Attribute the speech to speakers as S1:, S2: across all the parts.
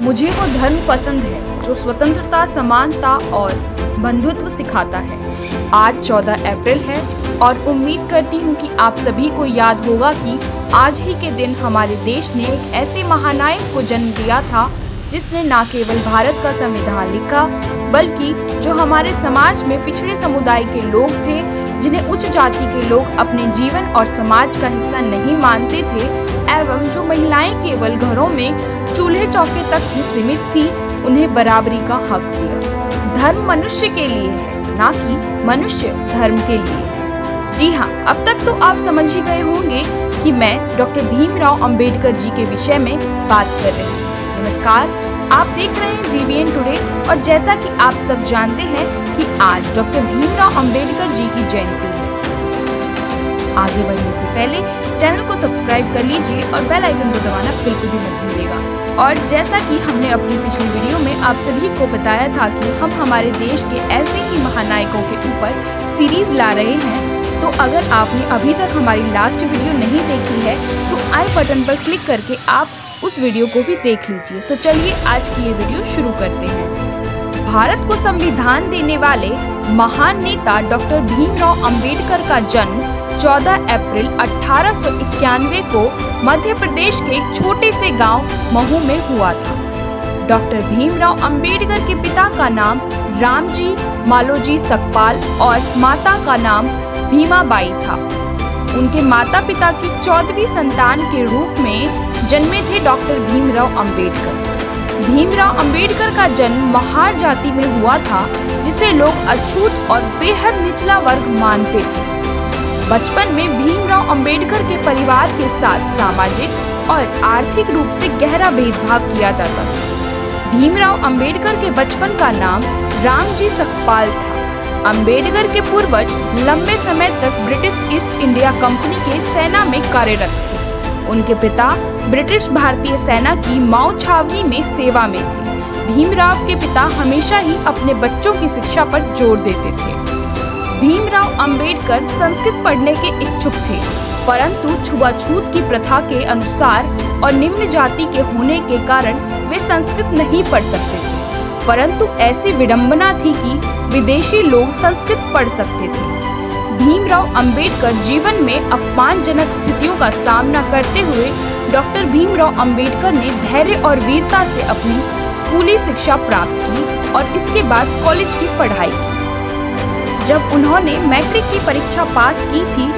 S1: मुझे वो धर्म पसंद है जो स्वतंत्रता, समानता और बंधुत्व सिखाता है। आज 14 अप्रैल है और उम्मीद करती हूँ कि आप सभी को याद होगा कि आज ही के दिन हमारे देश ने एक ऐसे महानायक को जन्म दिया था जिसने न केवल भारत का संविधान लिखा, बल्कि जो हमारे समाज में पिछड़े समुदाय के लोग थे, जिन्हें उच्च जाति के लोग अपने जीवन और समाज का हिस्सा नहीं मानते थे, एवं जो महिलाएं केवल घरों में चूल्हे चौके तक ही सीमित थी, उन्हें बराबरी का हक दिया। धर्म मनुष्य के लिए है, ना कि मनुष्य धर्म के लिए। जी हाँ, अब तक तो आप समझ ही गए होंगे कि मैं डॉक्टर भीमराव अंबेडकर जी के विषय में बात कर रही हूँ। नमस्कार, आप देख रहे हैं GBN टुडे और जैसा कि आप सब जानते हैं कि आज डॉक्टर भीमराव अंबेडकर जी की जयंती है। आगे बढ़ने से पहले चैनल को सब्सक्राइब कर लीजिए और बेल आइकन को दबाना बिल्कुल भी मत भूलिएगा। और जैसा कि हमने अपनी पिछली वीडियो में आप सभी को बताया था कि हम हमारे देश के ऐसे ही महानायकों के ऊपर सीरीज ला रहे हैं, तो अगर आपने अभी तक हमारी लास्ट वीडियो नहीं देखी है तो आई बटन पर क्लिक करके आप उस वीडियो को भी देख लीजिए। तो चलिए आज की ये वीडियो शुरू करते हैं। भारत को संविधान देने वाले महान नेता डॉक्टर भीमराव अंबेडकर का जन्म 14 अप्रैल 1891 को मध्य प्रदेश के एक छोटे से गांव महू में हुआ था। डॉक्टर भीमराव अंबेडकर के पिता का नाम रामजी मालोजी सकपाल और माता का नाम भीमाबाई था। उनके माता पिता की 14वीं संतान के रूप में जन्मे थे डॉक्टर भीमराव अंबेडकर। भीमराव अंबेडकर का जन्म महार जाति में हुआ था, जिसे लोग अछूत और बेहद निचला वर्ग मानते थे। बचपन में भीमराव अंबेडकर के परिवार के साथ सामाजिक और आर्थिक रूप से गहरा भेदभाव किया जाता था। भीमराव अंबेडकर के बचपन का नाम रामजी सकपाल था। अंबेडकर के पूर्वज लंबे समय तक ब्रिटिश ईस्ट इंडिया कंपनी के सेना में कार्यरत थे। उनके पिता ब्रिटिश भारतीय सेना की माओ छावनी में सेवा में थे। भीमराव के पिता हमेशा ही अपने बच्चों की शिक्षा पर जोर देते थे। भीमराव अंबेडकर संस्कृत पढ़ने के इच्छुक थे, परंतु छुआछूत की प्रथा के अनुसार और निम्न जाति के होने के कारण वे संस्कृत नहीं पढ़ सकते थे। परंतु ऐसी विडंबना थी कि विदेशी लोग संस्कृत पढ़ सकते थे। भीमराव अंबेडकर जीवन में अपमानजनक स्थितियों का सामना करते हुए डॉक्टर भीमराव अंबेडकर ने धैर्य और वीरता से अपनी स्कूली शिक्षा प्राप्त की और इसके बाद कॉलेज की पढ़ाई की। जब उन्होंने मैट्रिक की परीक्षा पास की थी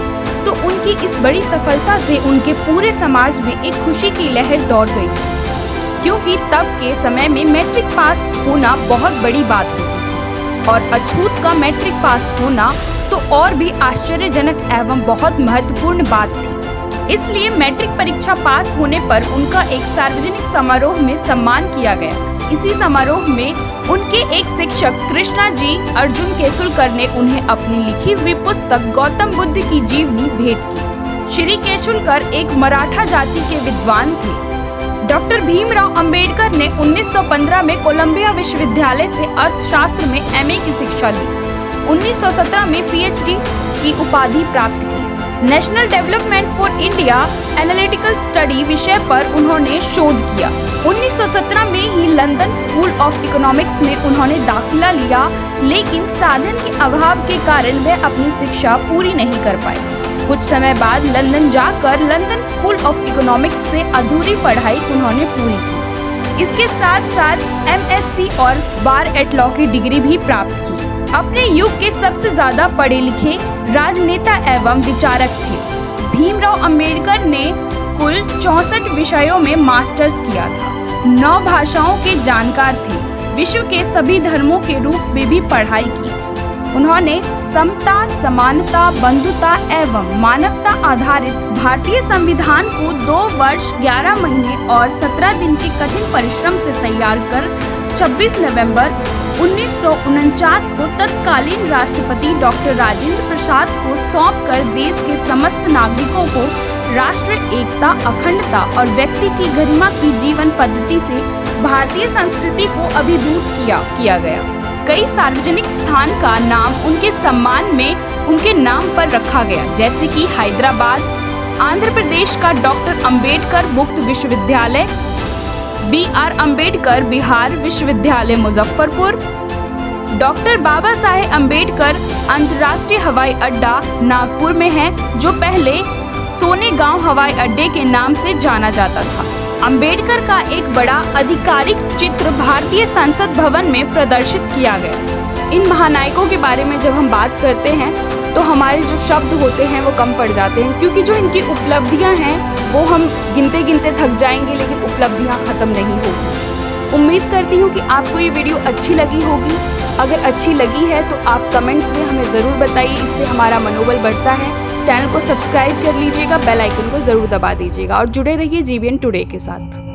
S1: तो उनकी इस बड़ी सफलता से उनके पूरे समाज में एक खुशी की लहर दौड़ गई थी, क्योंकि तब के समय में मैट्रिक पास होना बहुत बड़ी बात होती थी और अछूत का मैट्रिक पास होना तो और भी आश्चर्यजनक एवं बहुत महत्वपूर्ण बात थी। इसलिए मैट्रिक परीक्षा पास होने पर उनका एक सार्वजनिक समारोह में सम्मान किया गया। इसी समारोह में उनके एक शिक्षक कृष्णा जी अर्जुन केशुलकर ने उन्हें अपनी लिखी हुई पुस्तक गौतम बुद्ध की जीवनी भेंट की। श्री केशुलकर एक मराठा जाति के विद्वान थे। डॉक्टर भीमराव अंबेडकर ने 1915 में कोलंबिया विश्वविद्यालय से अर्थशास्त्र में MA की शिक्षा ली। 1917 में PhD की उपाधि प्राप्त की। National development for India analytical study विषय पर उन्होंने शोध किया। 1917 में ही लंदन स्कूल ऑफ इकोनॉमिक्स में उन्होंने दाखिला लिया, लेकिन साधन के अभाव के कारण वे अपनी शिक्षा पूरी नहीं कर पाए। कुछ समय बाद लंदन जाकर लंदन स्कूल ऑफ इकोनॉमिक्स से अधूरी पढ़ाई उन्होंने पूरी की। इसके साथ साथ MSc और बार एट लॉ की डिग्री भी प्राप्त की। अपने युग के सबसे ज्यादा पढ़े लिखे राजनेता एवं विचारक थे। भीमराव अंबेडकर ने कुल 64 विषयों में मास्टर्स किया था। 9 भाषाओं के जानकार थे। विश्व के सभी धर्मों के रूप में भी पढ़ाई की थी। उन्होंने समता, समानता, बंधुता एवं मानवता आधारित भारतीय संविधान को 2 वर्ष 11 महीने और 17 दिन के कठिन परिश्रम से तैयार कर 26 नवंबर 1949 को तत्कालीन राष्ट्रपति डॉक्टर राजेंद्र प्रसाद को सौंपकर देश के समस्त नागरिकों को राष्ट्र एकता, अखंडता और व्यक्ति की गरिमा की जीवन पद्धति से भारतीय संस्कृति को अभिभूत किया गया। कई सार्वजनिक स्थान का नाम उनके सम्मान में उनके नाम पर रखा गया, जैसे कि हैदराबाद, आंध्र प्रदेश का डॉक्टर अंबेडकर मुक्त विश्वविद्यालय, BR अम्बेडकर बिहार विश्वविद्यालय मुजफ्फरपुर, डॉक्टर बाबा साहेब अम्बेडकर अंतर्राष्ट्रीय हवाई अड्डा नागपुर में है, जो पहले सोनेगांव हवाई अड्डे के नाम से जाना जाता था। अम्बेडकर का एक बड़ा आधिकारिक चित्र भारतीय संसद भवन में प्रदर्शित किया गया। इन महानायकों के बारे में जब हम बात करते हैं तो हमारे जो शब्द होते हैं वो कम पड़ जाते हैं, क्योंकि जो इनकी उपलब्धियां हैं वो हम गिनते गिनते थक जाएंगे, लेकिन उपलब्धियां खत्म नहीं होगी। उम्मीद करती हूँ कि आपको ये वीडियो अच्छी लगी होगी। अगर अच्छी लगी है तो आप कमेंट में हमें ज़रूर बताइए, इससे हमारा मनोबल बढ़ता है। चैनल को सब्सक्राइब कर लीजिएगा, बेल आइकन को ज़रूर दबा दीजिएगा और जुड़े रहिए GBN टुडे के साथ।